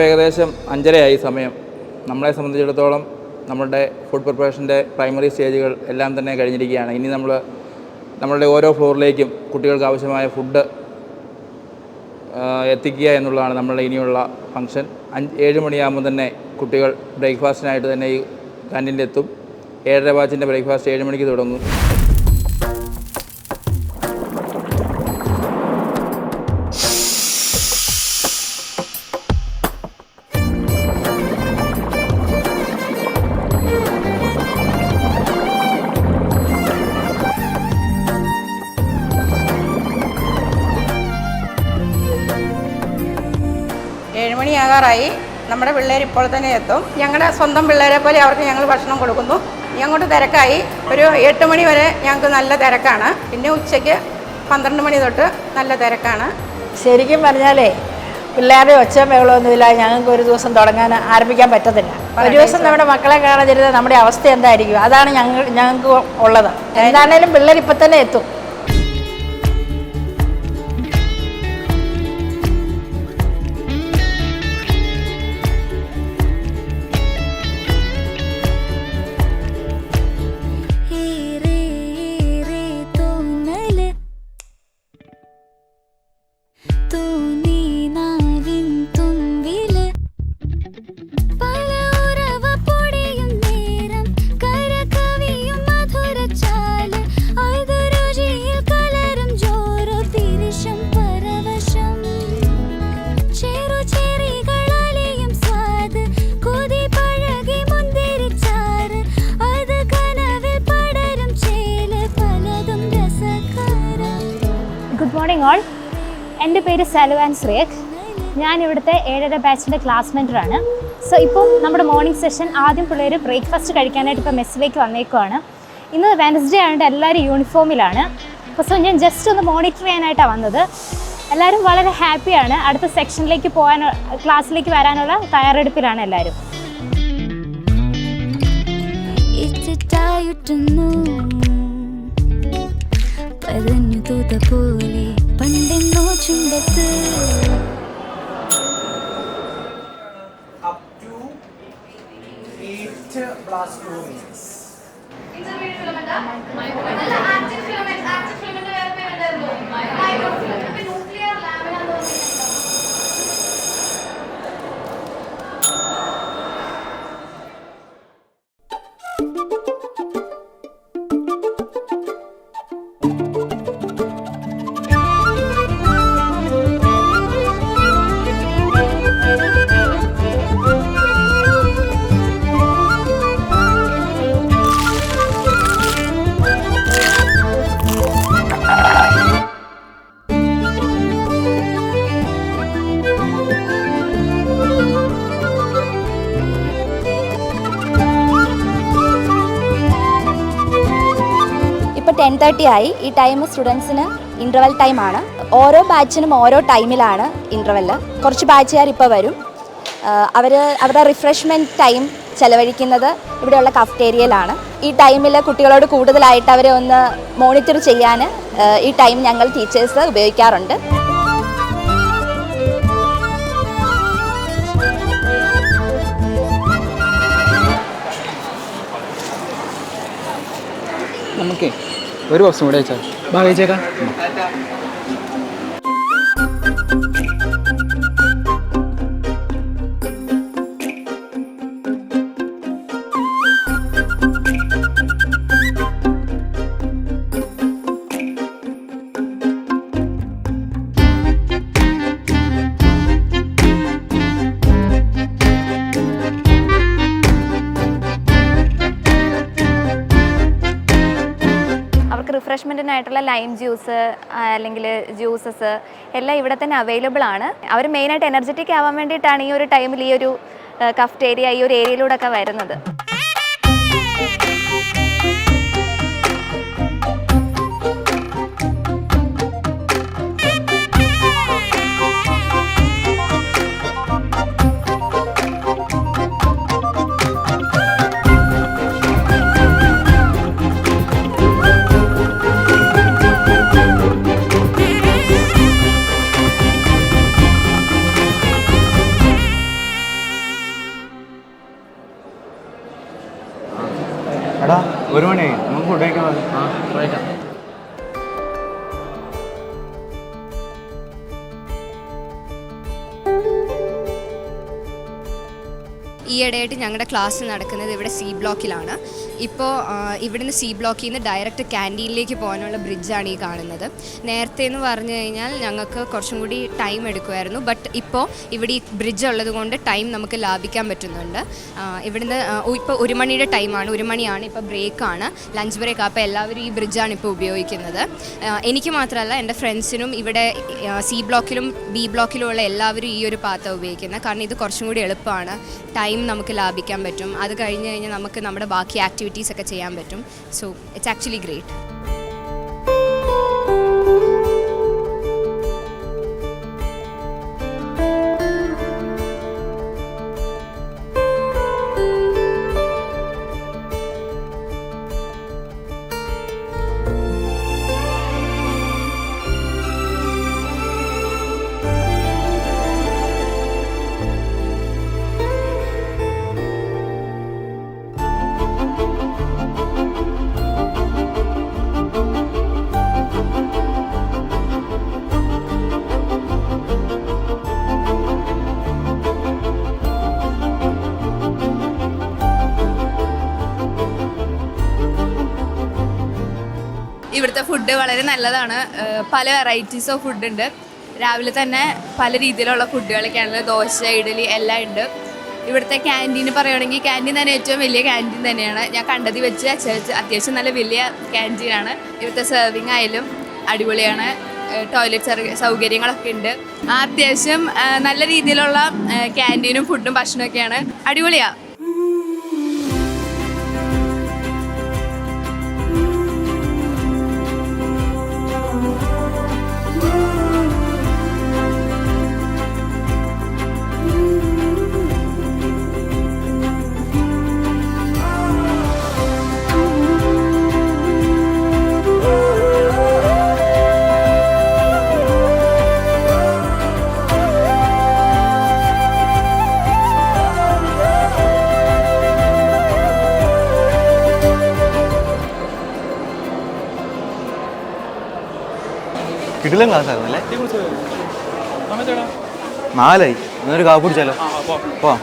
ഇപ്പോൾ ഏകദേശം 5:30 സമയം. നമ്മളെ സംബന്ധിച്ചിടത്തോളം നമ്മളുടെ ഫുഡ് പ്രിപ്പറേഷൻ്റെ പ്രൈമറി സ്റ്റേജുകൾ എല്ലാം തന്നെ കഴിഞ്ഞിരിക്കുകയാണ്. ഇനി നമ്മളുടെ ഓരോ ഫ്ലോറിലേക്കും കുട്ടികൾക്ക് ആവശ്യമായ ഫുഡ് എത്തിക്കുക എന്നുള്ളതാണ് നമ്മളുടെ ഇനിയുള്ള ഫംഗ്ഷൻ. 7 മണിയാകുമ്പോൾ തന്നെ കുട്ടികൾ ബ്രേക്ക്ഫാസ്റ്റിനായിട്ട് തന്നെ ഈ ക്യാൻറ്റീനിലെത്തും. 7:30 ബാച്ചിൻ്റെ ബ്രേക്ക്ഫാസ്റ്റ് 7 മണിക്ക് തുടങ്ങും. ആകാറായി. നമ്മുടെ പിള്ളേർ ഇപ്പോൾ തന്നെ എത്തും. ഞങ്ങളുടെ സ്വന്തം പിള്ളേരെ പോലെ അവർക്ക് ഞങ്ങൾ ഭക്ഷണം കൊടുക്കുന്നു. ഇനി അങ്ങോട്ട് തിരക്കായി. ഒരു 8 മണി വരെ ഞങ്ങൾക്ക് നല്ല തിരക്കാണ്. പിന്നെ ഉച്ചയ്ക്ക് 12 മണി തൊട്ട് നല്ല തിരക്കാണ്. ശരിക്കും പറഞ്ഞാലേ പിള്ളേരുടെ ഒച്ച മേളമൊന്നുമില്ല. ഞങ്ങൾക്ക് ഒരു ദിവസം ആരംഭിക്കാൻ പറ്റത്തില്ല. ഒരു ദിവസം നമ്മുടെ മക്കളെ കാണാതിരുന്നത് നമ്മുടെ അവസ്ഥ എന്തായിരിക്കും? അതാണ് ഞങ്ങൾക്ക് ഉള്ളത്. എന്താണേലും പിള്ളേർ ഇപ്പം തന്നെ എത്തും. Good morning all. എൻ്റെ പേര് സലുവാൻ ശ്രീക്. ഞാൻ ഇവിടുത്തെ 7:30 ബാച്ചിൻ്റെ ക്ലാസ് മെൻറ്ററാണ്. സോ ഇപ്പോൾ നമ്മുടെ മോർണിംഗ് സെഷൻ ആദ്യം പിള്ളേർ ബ്രേക്ക്ഫാസ്റ്റ് കഴിക്കാനായിട്ട് ഇപ്പോൾ മെസ്സിലേക്ക് വന്നേക്കുവാണ്. ഇന്ന് വെനസ്ഡേ ആയതുകൊണ്ട് എല്ലാവരും യൂണിഫോമിലാണ്. അപ്പോൾ സോ ഞാൻ ജസ്റ്റ് ഒന്ന് മോണിറ്റർ ചെയ്യാനായിട്ടാണ് വന്നത്. എല്ലാവരും വളരെ ഹാപ്പിയാണ്. അടുത്ത സെക്ഷനിലേക്ക് ക്ലാസ്സിലേക്ക് വരാനുള്ള തയ്യാറെടുപ്പിലാണ് എല്ലാവരും. പോലെ പണ്ടെന്നോ ചുണ്ടത്ത് ഇപ്പോൾ 10:30 ആയി. ഈ ടൈം സ്റ്റുഡൻസിന് ഇൻ്റർവെൽ ടൈമാണ്. ഓരോ ബാച്ചിനും ഓരോ ടൈമിലാണ് ഇൻ്റർവെല്ല്. കുറച്ച് ബാച്ചുകാർ ഇപ്പോൾ വരും. അവരുടെ റിഫ്രഷ്മെൻറ്റ് ടൈം ചെലവഴിക്കുന്നത് ഇവിടെയുള്ള കഫ്റ്റേരിയയിലാണ്. ഈ ടൈമിൽ കുട്ടികളോട് കൂടുതലായിട്ട് അവരെ ഒന്ന് മോണിറ്റർ ചെയ്യാൻ ഈ ടൈം ഞങ്ങൾ ടീച്ചേഴ്സ് ഉപയോഗിക്കാറുണ്ട്. നമുക്ക് ഒരു ദിവസം കൂടെ വെച്ചാൽ ഭാഗിച്ചേക്കാം. റിഫ്രഷ്മെൻറ്റിനായിട്ടുള്ള ലൈം ജ്യൂസ് അല്ലെങ്കിൽ ജ്യൂസസ് എല്ലാം ഇവിടെ തന്നെ അവൈലബിൾ ആണ്. അവർ മെയിനായിട്ട് എനർജറ്റിക് ആവാൻ വേണ്ടിയിട്ടാണ് ഈ ഒരു ടൈമിൽ ഈ ഒരു കഫ്റ്റേരിയ ഈ ഒരു ഏരിയയിലൂടെ ഒക്കെ വരുന്നത്. ഈയിടെയായിട്ട് ഞങ്ങളുടെ ക്ലാസ് നടക്കുന്നത് ഇവിടെ സി ബ്ലോക്കിലാണ്. ഇപ്പോൾ ഇവിടുന്ന് സി ബ്ലോക്കിൽ നിന്ന് ഡയറക്റ്റ് ക്യാൻറ്റീനിലേക്ക് പോകാനുള്ള ബ്രിഡ്ജാണ് ഈ കാണുന്നത്. നേരത്തെ എന്ന് പറഞ്ഞു കഴിഞ്ഞാൽ ഞങ്ങൾക്ക് കുറച്ചും കൂടി ടൈം എടുക്കുമായിരുന്നു. ബട്ട് ഇപ്പോൾ ഇവിടെ ഈ ബ്രിഡ്ജ് ഉള്ളത് കൊണ്ട് ടൈം നമുക്ക് ലാഭിക്കാൻ പറ്റുന്നുണ്ട്. ഇവിടുന്ന് ഇപ്പോൾ 1 മണിയുടെ ടൈമാണ്, 1 മണിയാണ്, ഇപ്പോൾ ബ്രേക്കാണ്, ലഞ്ച് ബ്രേക്ക്. അപ്പോൾ എല്ലാവരും ഈ ബ്രിഡ്ജാണ് ഇപ്പോൾ ഉപയോഗിക്കുന്നത്. എനിക്ക് മാത്രമല്ല, എൻ്റെ ഫ്രണ്ട്സിനും ഇവിടെ സി ബ്ലോക്കിലും ബി ബ്ലോക്കിലും ഉള്ള എല്ലാവരും ഈ ഒരു പാത്താണ് ഉപയോഗിക്കുന്നത്. കാരണം ഇത് കുറച്ചും കൂടി എളുപ്പമാണ്, ടൈം നമുക്ക് ലാഭിക്കാൻ പറ്റും. അത് കഴിഞ്ഞ് കഴിഞ്ഞാൽ നമുക്ക് നമ്മുടെ ബാക്കി ആക്ടിവിറ്റീസ് ഒക്കെ ചെയ്യാൻ പറ്റും. So it's actually great. ഇവിടുത്തെ ഫുഡ് വളരെ നല്ലതാണ്. പല വെറൈറ്റീസ് ഓഫ് ഫുഡ് ഉണ്ട്. രാവിലെ തന്നെ പല രീതിയിലുള്ള ഫുഡുകളൊക്കെയാണല്ലോ, ദോശ, ഇഡലി എല്ലാം ഉണ്ട്. ഇവിടുത്തെ ക്യാൻറ്റീൻ പറയുകയാണെങ്കിൽ ക്യാൻറ്റീൻ തന്നെ ഏറ്റവും വലിയ ക്യാൻറ്റീൻ തന്നെയാണ്. ഞാൻ കണ്ടതിൽ വെച്ച് അത്യാവശ്യം നല്ല വലിയ ക്യാൻറ്റീനാണ്. ഇവിടുത്തെ സെർവിങ് ആയാലും അടിപൊളിയാണ്. ടോയ്ലറ്റ് സൗകര്യങ്ങളൊക്കെ ഉണ്ട്. അത്യാവശ്യം നല്ല രീതിയിലുള്ള ക്യാൻറ്റീനും ഫുഡും ഭക്ഷണമൊക്കെയാണ്. അടിപൊളിയാണ്. കിടിലൻ ക്ലാസ് ആയിരുന്നല്ലേ? 4 എന്നൊരു കാപ്പ് കുടിച്ചാലോ? പോവാം.